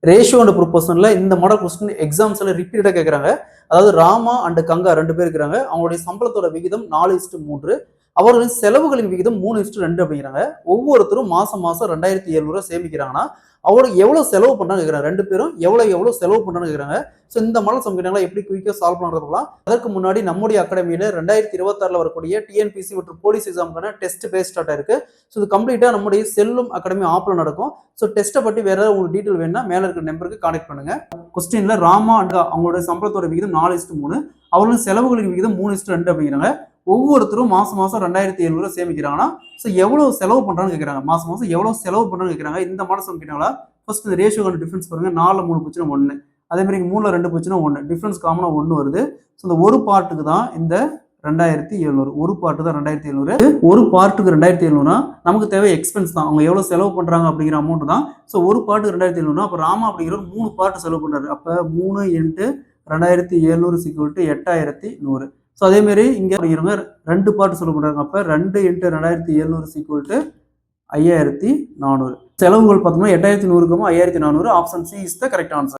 Ratio and ப்ரொபோர்ஷன்ல இந்த model question எக்ஸாம்ஸ்ல ரிப்பீட்டடா கேட்கறாங்க. அதாவது ராமா அண்ட் கங்கா 2 பேர் இருக்கிறாங்க. அவங்களுடைய சம்பளத்தோட விகிதம் 4:3. அவர்களின் செலவுகளின் விகிதம் 3:2 அப்படிங்கிறாங்க. ஒவ்வொருத்தரும் மாசம் மாசம் 2700 சேமிக்கிறாங்கன்னா அவங்களுக்கு எவ்வளவு செலவு பண்றாங்க கேக்குறாங்க. 2 பேரும் எவ்வளவு செலவு பண்றாங்க கேக்குறாங்க. சோ இந்த மாடல் சம் கேட்டாங்களா எப்படி குயிக்கா சால்வ் பண்றது பார்க்கலாம். அதற்கு முன்னாடி நம்முடைய அகாடமியில 2026ல வரக்கூடிய டிஎன்பிசி மற்றும் போலீஸ் எக்ஸாம்க்கான டெஸ்ட் பேஸ் ஸ்டார்ட் ஆயிருக்கு. ஸோ இது கம்ப்ளீட்டா நம்முடைய செல்லும் அகாடமி ஆப்ல நடக்கும். ஸோ டெஸ்ட்டை பற்றி வேற ஏதாவது உங்களுக்கு டீட்டெயில் வேணும்னா மேல இருக்கிற நம்பருக்கு கான்டாக்ட் பண்ணுங்க. கொஸ்டின்ல ராமா அண்ட் அவங்களோட சம்பளத்தோட விகிதம் 4:3, அவர்களும் செலவுகளுக்கு விகிதம் 3:2 அப்படிங்கிறாங்க. ஒவ்வொருத்தரும் மாசம் மாசம் 2700 சேமிக்கிறாங்கன்னா ஸோ எவ்வளவு செலவு பண்றான்னு கேட்கறாங்க. மாசம் மாசம் எவ்வளவு செலவு பண்றான்னு கேட்கறாங்க. இந்த மாடல் சம் கேட்டாங்களா ஃபர்ஸ்ட் இந்த ரேஷியோ டிஃபரன்ஸ் பாருங்க. 4ல 3 போச்சுன்னா 1, அதே மாதிரி 3ல 2 போச்சுன்னா 1, டிஃபரன்ஸ் காமனா 1 வருது. ஸோ இந்த ஒரு பார்ட்டுக்கு தான் இந்த 2700, ஒரு பார்ட்டு தான் 2700. ஒரு பார்ட்டுக்கு 2700 நமக்கு தேவை எக்ஸ்பென்ஸ் தான். அவங்க எவ்வளவு செலவு பண்றாங்க அப்படிங்கிற அமௌண்ட் தான். ஸோ ஒரு பார்ட்டுக்கு 2700. அப்ப ராமா அப்படிங்கிற 3 பார்ட் செலவு பண்றாரு. அப்ப 3 × 2700 = 8100. ஸோ அதே மாதிரி இங்க அப்படிங்கிறவங்க 2 பார்ட் செலவு பண்றாங்க. அப்ப 2 × 2700 = 5400. செலவுகள் பார்த்தோம்னா 8100 5400. Option C is the correct answer.